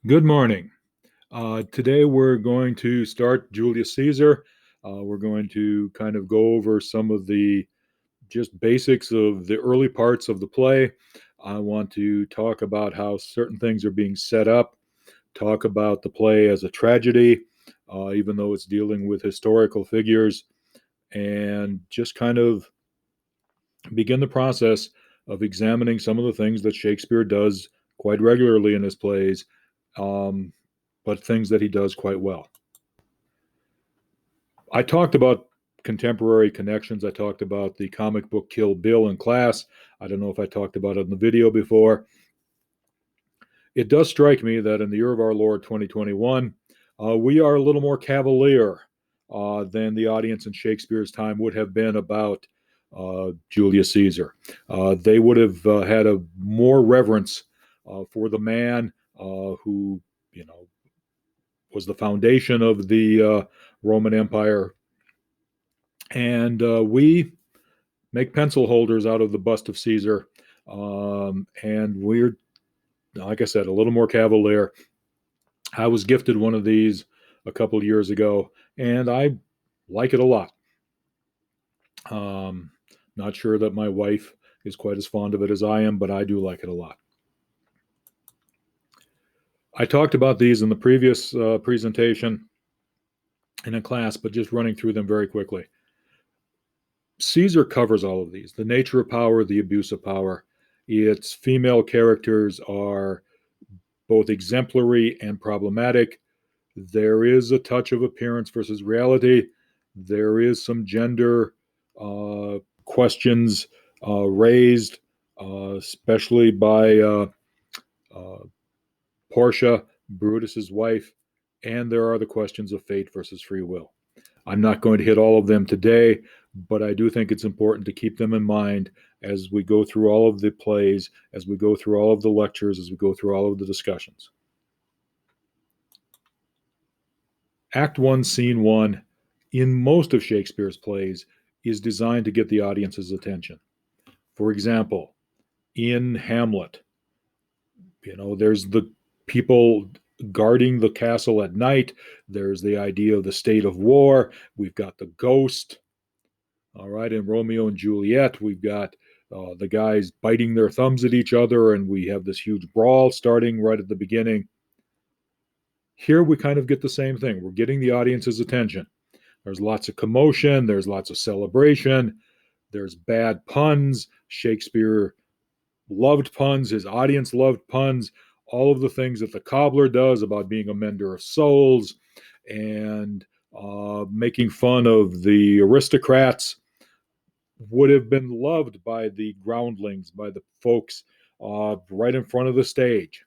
Good morning. Today we're going to start Julius Caesar. We're going to kind of go over some of the just basics of the early parts of the play. I want to talk about how certain things are being set up, talk about the play as a tragedy, even though it's dealing with historical figures, and just kind of begin the process of examining some of the things that Shakespeare does quite regularly in his plays, um, but things that he does quite well. I talked about contemporary connections. I talked about the comic book Kill Bill in class. I don't know if I talked about it in the video before. It does strike me that in the year of our Lord 2021, we are a little more cavalier than the audience in Shakespeare's time would have been about Julius Caesar. They would have had a more reverence for the man who, you know, was the foundation of the Roman Empire. And we make pencil holders out of the bust of Caesar. And we're, like I said, a little more cavalier. I was gifted one of these a couple of years ago, and I like it a lot. Um, Not sure that my wife is quite as fond of it as I am, but I do like it a lot. I talked about these in the previous presentation in a class, but just running through them very quickly. Caesar covers all of these: the nature of power, the abuse of power. Its female characters are both exemplary and problematic. There is a touch of appearance versus reality. There is some gender questions raised, especially by uh, Portia, Brutus's wife, and there are the questions of fate versus free will. I'm not going to hit all of them today, but I do think it's important to keep them in mind as we go through all of the plays, as we go through all of the lectures, as we go through all of the discussions. Act one, scene one, in most of Shakespeare's plays, is designed to get the audience's attention. For example, in Hamlet, there's the people guarding the castle at night. There's the idea of the state of war. We've got the ghost. All right, in Romeo and Juliet, we've got the guys biting their thumbs at each other, and we have this huge brawl starting right at the beginning. Here we kind of get the same thing. We're getting the audience's attention. There's lots of commotion, there's lots of celebration, there's bad puns. Shakespeare loved puns, his audience loved puns, all of the things that the cobbler does about being a mender of souls and making fun of the aristocrats would have been loved by the groundlings, by the folks right in front of the stage.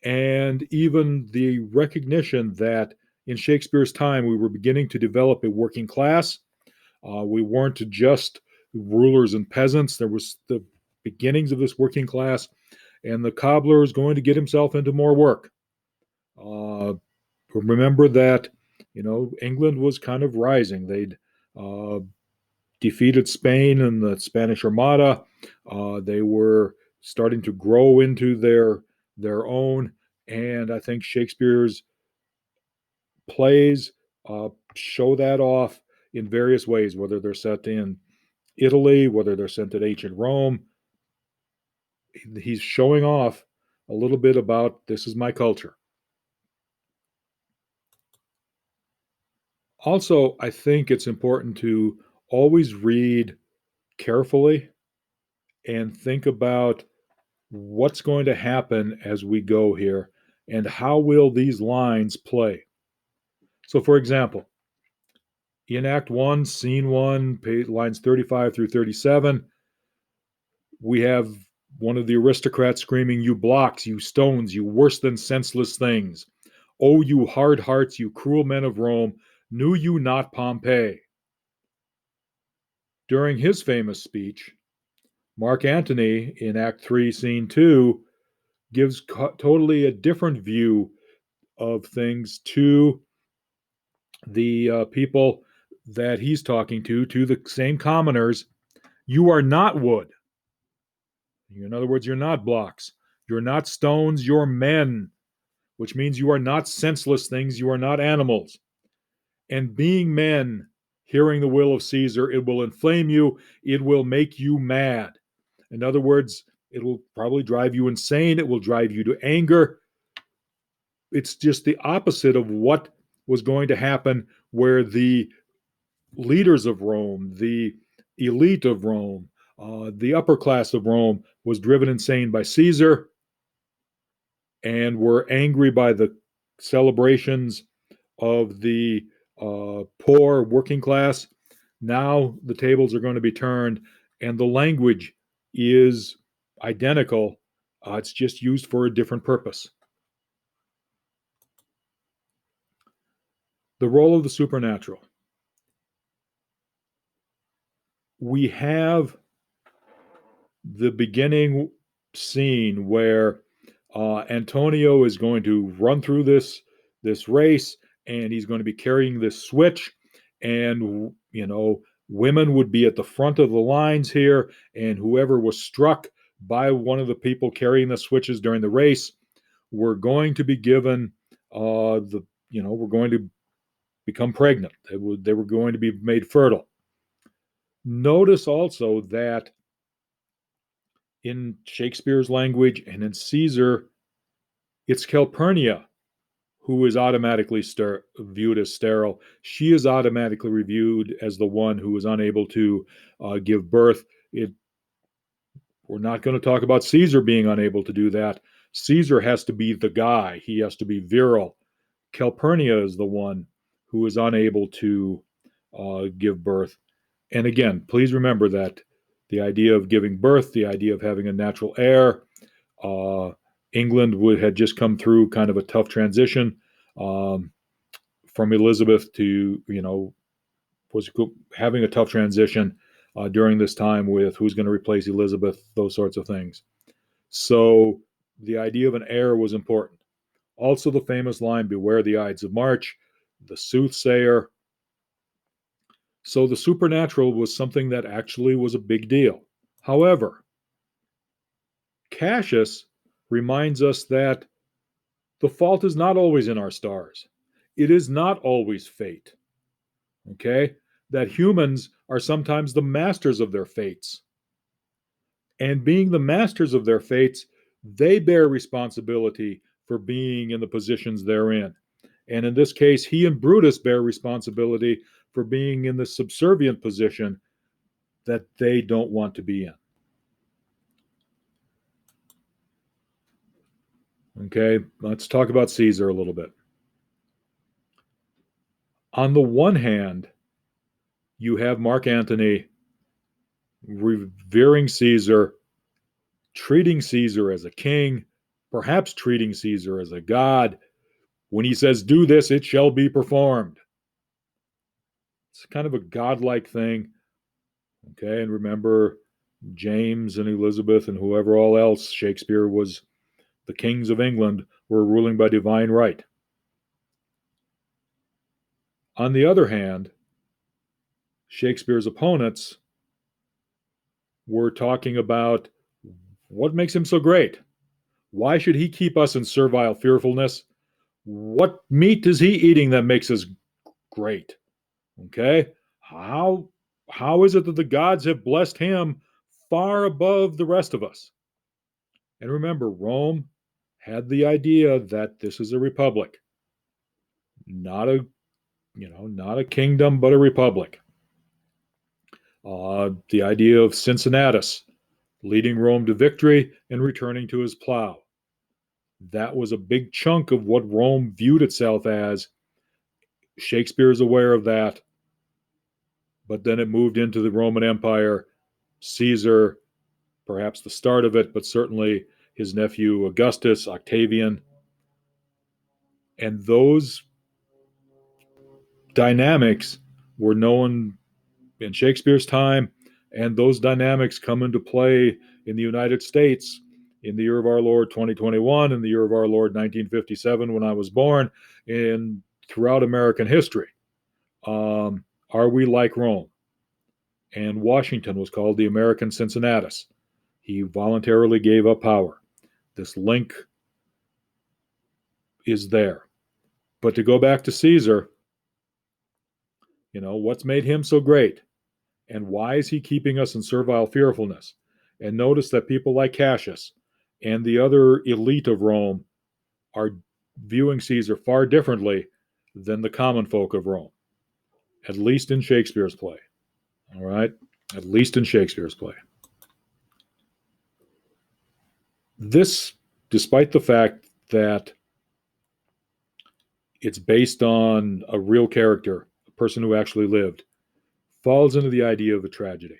And even the recognition that in Shakespeare's time we were beginning to develop a working class. We weren't just rulers and peasants. There was the beginnings of this working class, and the cobbler is going to get himself into more work. Remember that, England was kind of rising. They'd uh, defeated Spain in the Spanish Armada. They were starting to grow into their own, and I think Shakespeare's plays show that off in various ways, whether they're set in Italy, whether they're set in ancient Rome. He's showing off a little bit about this is my culture. Also, I think it's important to always read carefully and think about what's going to happen as we go here and how will these lines play. So, for example, in Act 1, Scene 1, lines 35 through 37, we have one of the aristocrats screaming, "You blocks, you stones, you worse than senseless things. Oh, you hard hearts, you cruel men of Rome, knew you not Pompey?" During his famous speech, Mark Antony in Act 3, Scene 2, gives totally a different view of things to the people that he's talking to the same commoners. You are not wood. In other words, you're not blocks. You're not stones, you're men. which means you are not senseless things, you are not animals. And being men, hearing the will of Caesar, it will inflame you, it will make you mad. In other words, it will probably drive you insane, it will drive you to anger. It's just the opposite of what was going to happen, where the leaders of Rome, the elite of Rome, the upper class of Rome was driven insane by Caesar and were angry by the celebrations of the poor working class. Now the tables are going to be turned, and the language is identical. It's just used for a different purpose. The role of the supernatural. We have the beginning scene where Antonio is going to run through this race, and he's going to be carrying this switch, and women would be at the front of the lines here, and whoever was struck by one of the people carrying the switches during the race were going to be given we're going to become pregnant. They were going to be made fertile. Notice also that in Shakespeare's language and in Caesar, it's Calpurnia who is automatically viewed as sterile. She is automatically reviewed as the one who is unable to give birth. We're not going to talk about Caesar being unable to do that. Caesar has to be the guy. He has to be virile. Calpurnia is the one who is unable to give birth. And again, please remember that the idea of giving birth, the idea of having a natural heir, England had just come through kind of a tough transition from Elizabeth to, was having a tough transition during this time with who's going to replace Elizabeth, those sorts of things. So the idea of an heir was important. Also, the famous line, "Beware the Ides of March," the soothsayer. So the supernatural was something that actually was a big deal. However, Cassius reminds us that the fault is not always in our stars. It is not always fate. Okay? That humans are sometimes the masters of their fates. And being the masters of their fates, they bear responsibility for being in the positions they're in. And in this case, he and Brutus bear responsibility for being in the subservient position that they don't want to be in. Okay, let's talk about Caesar a little bit. On the one hand, you have Mark Antony revering Caesar, treating Caesar as a king, perhaps treating Caesar as a god. When he says, "Do this, it shall be performed." It's kind of a godlike thing. Okay, and remember, James and Elizabeth and whoever all else, Shakespeare was the kings of England, were ruling by divine right. On the other hand, Shakespeare's opponents were talking about what makes him so great. Why should he keep us in servile fearfulness? What meat is he eating that makes us great? Okay? How is it that the gods have blessed him far above the rest of us? And remember, Rome had the idea that this is a republic, not a kingdom, but a republic. The idea of Cincinnatus leading Rome to victory and returning to his plow. That was a big chunk of what Rome viewed itself as. Shakespeare is aware of that. But then it moved into the Roman Empire. Caesar, perhaps the start of it, but certainly his nephew Augustus, Octavian. And those dynamics were known in Shakespeare's time, and those dynamics come into play in the United States in the year of our Lord 2021, in the year of our Lord 1957, when I was born, and throughout American history. Are we like Rome? And Washington was called the American Cincinnatus. He voluntarily gave up power. This link is there. But to go back to Caesar, what's made him so great? And why is he keeping us in servile fearfulness? And notice that people like Cassius and the other elite of Rome are viewing Caesar far differently than the common folk of Rome, at least in Shakespeare's play. All right? At least in Shakespeare's play. This, despite the fact that it's based on a real character, a person who actually lived, falls into the idea of a tragedy.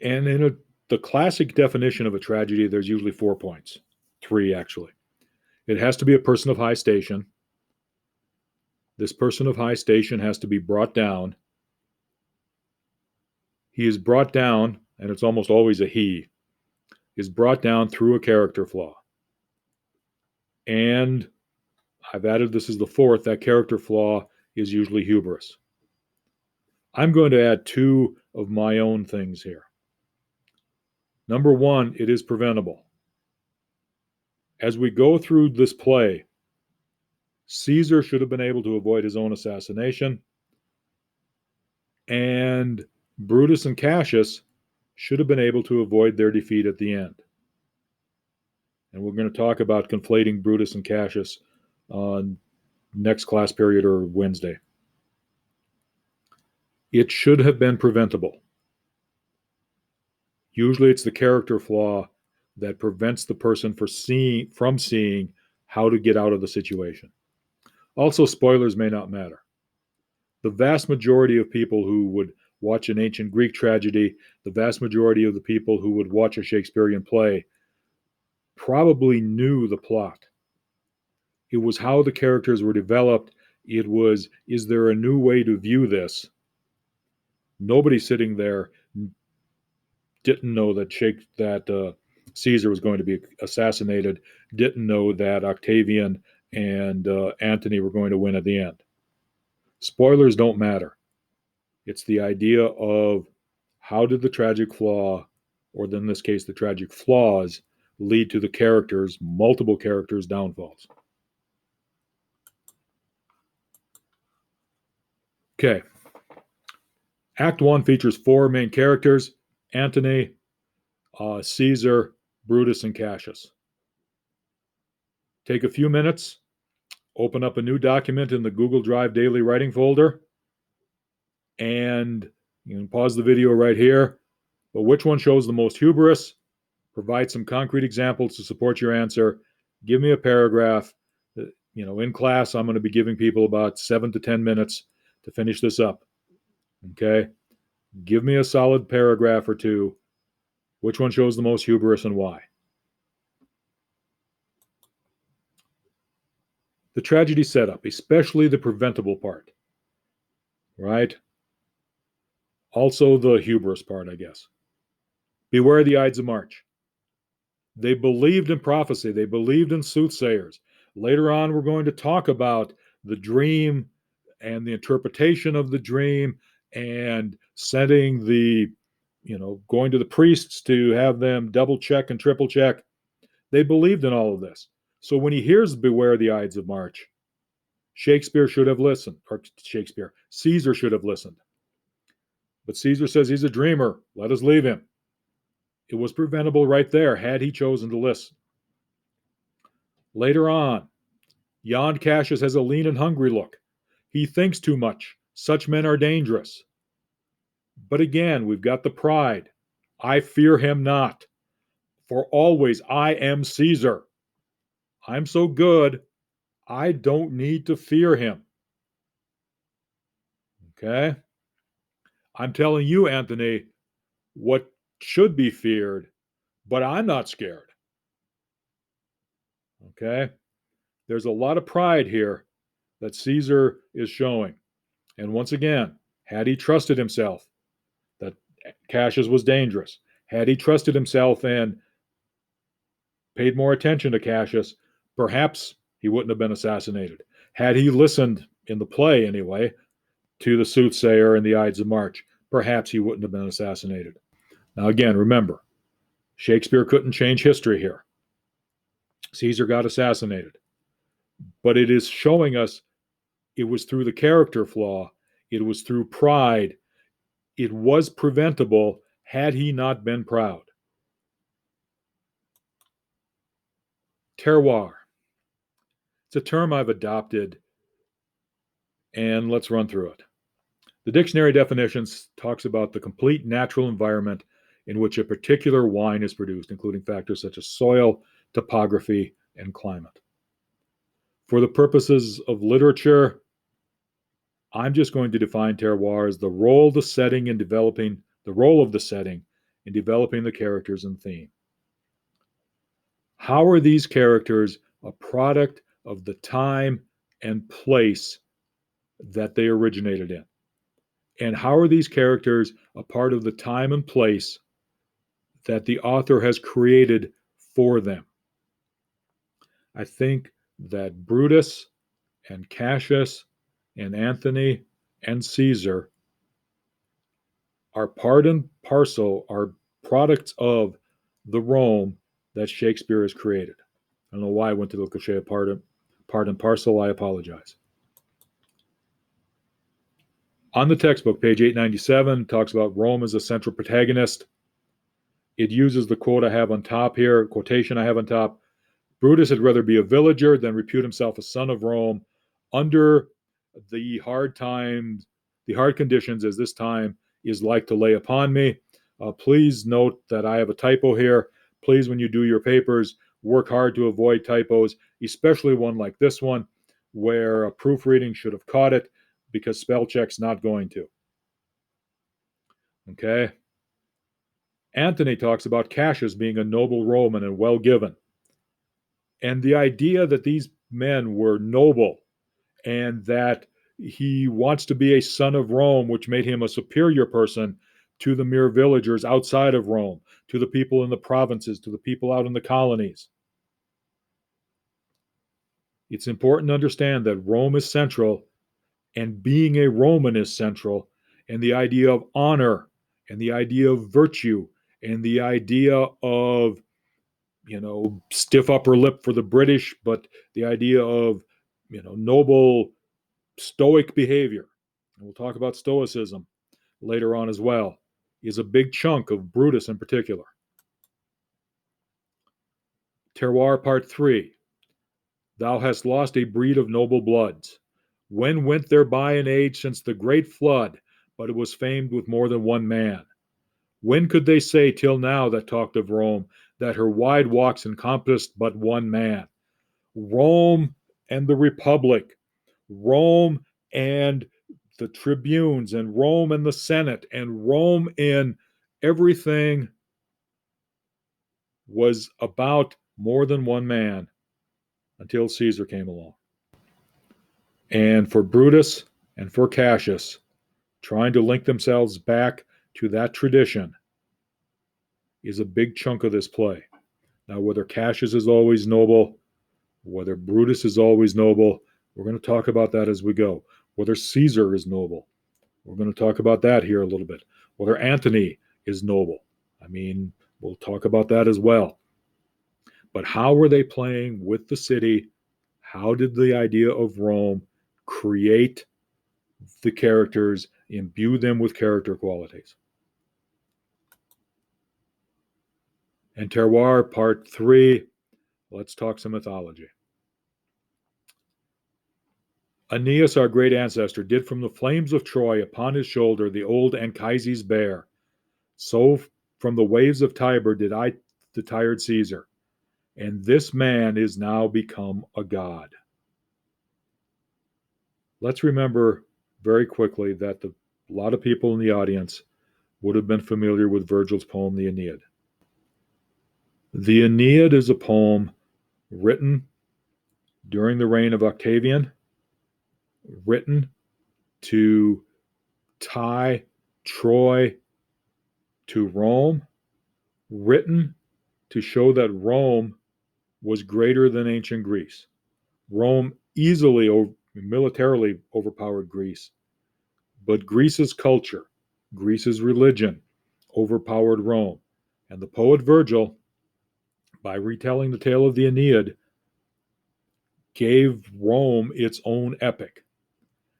And in the classic definition of a tragedy, there's usually 4 points. 3, actually. It has to be a person of high station. This person of high station has to be brought down. He is brought down, and it's almost always a he, is brought down through a character flaw. And I've added this as the 4th, that character flaw is usually hubris. I'm going to add 2 of my own things here. Number 1, it is preventable. As we go through this play, Caesar should have been able to avoid his own assassination, and Brutus and Cassius should have been able to avoid their defeat at the end. And we're going to talk about conflating Brutus and Cassius on next class period or Wednesday. It should have been preventable. Usually it's the character flaw that prevents the person from seeing how to get out of the situation. Also, spoilers may not matter. The vast majority of people who would watch an ancient Greek tragedy, the vast majority of the people who would watch a Shakespearean play probably knew the plot. It was how the characters were developed. It was, is there a new way to view this? Nobody sitting there didn't know that Caesar was going to be assassinated, didn't know that Octavian and Antony were going to win at the end. Spoilers don't matter. It's the idea of how did the tragic flaw, or in this case, the tragic flaws, lead to the characters, multiple characters' downfalls. Okay. Act 1 features 4 main characters: Antony, Caesar, Brutus, and Cassius. Take a few minutes, open up a new document in the Google Drive daily writing folder, and you can pause the video right here. But which one shows the most hubris? Provide some concrete examples to support your answer. Give me a paragraph. In class, I'm going to be giving people about 7 to 10 minutes to finish this up. Okay? Give me a solid paragraph or 2. Which one shows the most hubris and why? The tragedy setup, especially the preventable part. Right? Also the hubris part, I guess. Beware the Ides of March. They believed in prophecy. They believed in soothsayers. Later on, we're going to talk about the dream and the interpretation of the dream and setting going to the priests to have them double check and triple check. They believed in all of this. So when he hears beware the Ides of March, Caesar should have listened. But Caesar says he's a dreamer. Let us leave him. It was preventable right there had he chosen to listen. Later on, Jan Cassius has a lean and hungry look. He thinks too much. Such men are dangerous. But again, we've got the pride. I fear him not. For always I am Caesar. I'm so good, I don't need to fear him. Okay? I'm telling you, Antony, what should be feared, but I'm not scared. Okay? There's a lot of pride here that Caesar is showing. And once again, had he trusted himself that Cassius was dangerous, had he trusted himself and paid more attention to Cassius, perhaps he wouldn't have been assassinated. Had he listened, in the play anyway, to the soothsayer and the Ides of March, perhaps he wouldn't have been assassinated. Now again, remember, Shakespeare couldn't change history here. Caesar got assassinated. But it is showing us it was through the character flaw, it was through pride, it was preventable had he not been proud. Terroir. It's a term I've adopted, and let's run through it. The dictionary definitions talks about the complete natural environment in which a particular wine is produced, including factors such as soil, topography, and climate. For the purposes of literature, I'm just going to define terroir as the role of the setting in developing the characters and theme. How are these characters a product of the time and place that they originated in? And how are these characters a part of the time and place that the author has created for them? I think that Brutus and Cassius and Antony and Caesar are part and parcel, are products of the Rome that Shakespeare has created. I don't know why I went to the cliche of part and parcel. I apologize. On the textbook, page 897, talks about Rome as a central protagonist. It uses the quote I have on top here, quotation I have on top. Brutus had rather be a villager than repute himself a son of Rome under the hard times, the hard conditions as this time is like to lay upon me. Please note that I have a typo here. Please, when you do your papers, work hard to avoid typos, especially one like this one, where a proofreading should have caught it because spell check's not going to. Okay? Antony talks about Cassius being a noble Roman and well given. And the idea that these men were noble and that he wants to be a son of Rome, which made him a superior person to the mere villagers outside of Rome, to the people in the provinces, to the people out in the colonies. It's important to understand that Rome is central, and being a Roman is central, and the idea of honor, and the idea of virtue, and the idea of, stiff upper lip for the British, but the idea of, noble stoic behavior, and we'll talk about stoicism later on as well, is a big chunk of Brutus in particular. Terroir Part 3. Thou hast lost a breed of noble bloods. When went there by an age since the great flood, but it was famed with more than one man? When could they say till now that talked of Rome, that her wide walks encompassed but one man? Rome and the Republic, Rome and the tribunes, and Rome and the Senate, and Rome in everything was about more than one man until Caesar came along. And for Brutus and for Cassius, trying to link themselves back to that tradition is a big chunk of this play. Now, whether Cassius is always noble, whether Brutus is always noble, we're going to talk about that as we go. Whether Caesar is noble, we're going to talk about that here a little bit. Whether Antony is noble, we'll talk about that as well. But how were they playing with the city? How did the idea of Rome create the characters, imbue them with character qualities? And Terroir Part 3, let's talk some mythology. Aeneas, our great ancestor, did from the flames of Troy upon his shoulder the old Anchises bear. So from the waves of Tiber did I the tired Caesar. And this man is now become a god. Let's remember very quickly that a lot of people in the audience would have been familiar with Virgil's poem, the Aeneid. The Aeneid is a poem written during the reign of Octavian, written to tie Troy to Rome, written to show that Rome was greater than ancient Greece. Rome easily, militarily overpowered Greece, but Greece's culture, Greece's religion overpowered Rome. And the poet Virgil, by retelling the tale of the Aeneid, gave Rome its own epic.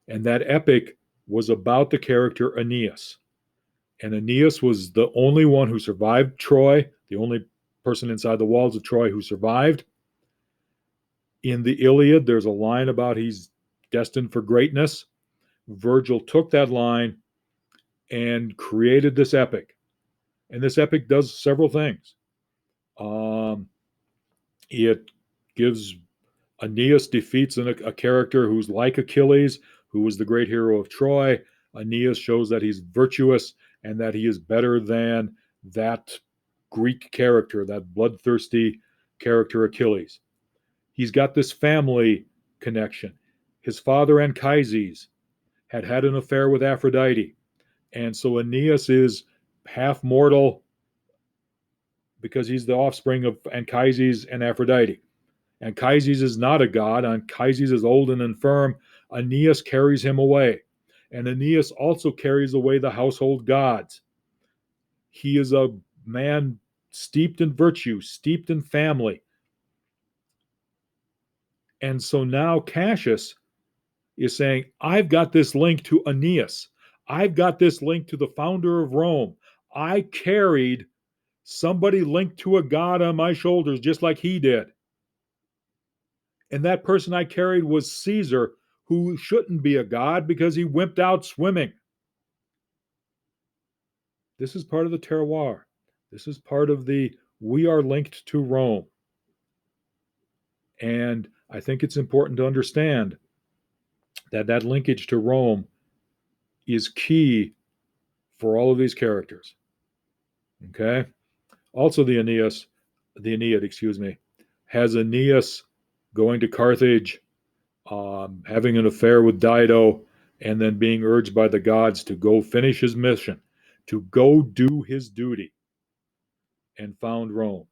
And that epic was about the character Aeneas. And Aeneas was the only one who survived Troy, the only person inside the walls of Troy who survived. In the Iliad, there's a line about he's destined for greatness. Virgil took that line and created this epic. And this epic does several things. It gives Aeneas defeats a character who's like Achilles, who was the great hero of Troy. Aeneas shows that he's virtuous and that he is better than that Greek character, that bloodthirsty character Achilles. He's got this family connection. His father Anchises had an affair with Aphrodite. And so Aeneas is half mortal because he's the offspring of Anchises and Aphrodite. Anchises is not a god. Anchises is old and infirm. Aeneas carries him away. And Aeneas also carries away the household gods. He is a man steeped in virtue, steeped in family. And so now Cassius is saying, I've got this link to Aeneas. I've got this link to the founder of Rome. I carried somebody linked to a god on my shoulders just like he did. And that person I carried was Caesar, who shouldn't be a god because he wimped out swimming. This is part of the terroir. This is part of the we are linked to Rome. And I think it's important to understand that that linkage to Rome is key for all of these characters. Okay? Also the Aeneid, has Aeneas going to Carthage, having an affair with Dido, and then being urged by the gods to go finish his mission, to go do his duty, and found Rome.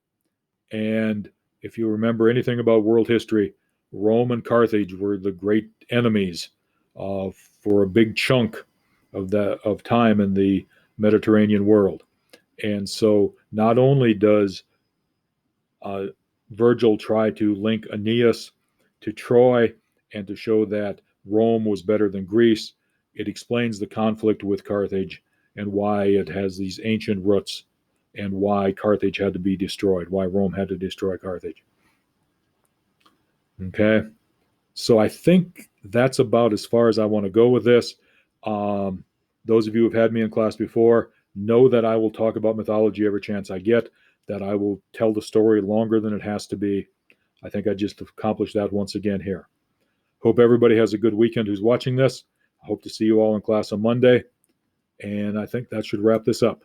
And if you remember anything about world history, Rome and Carthage were the great enemies for a big chunk of time in the Mediterranean world. And so not only does Virgil try to link Aeneas to Troy and to show that Rome was better than Greece, it explains the conflict with Carthage and why it has these ancient roots and why Carthage had to be destroyed, why Rome had to destroy Carthage. Okay, so I think that's about as far as I want to go with this. Those of you who have had me in class before know that I will talk about mythology every chance I get, that I will tell the story longer than it has to be. I think I just accomplished that once again here. Hope everybody has a good weekend who's watching this. I hope to see you all in class on Monday. And I think that should wrap this up.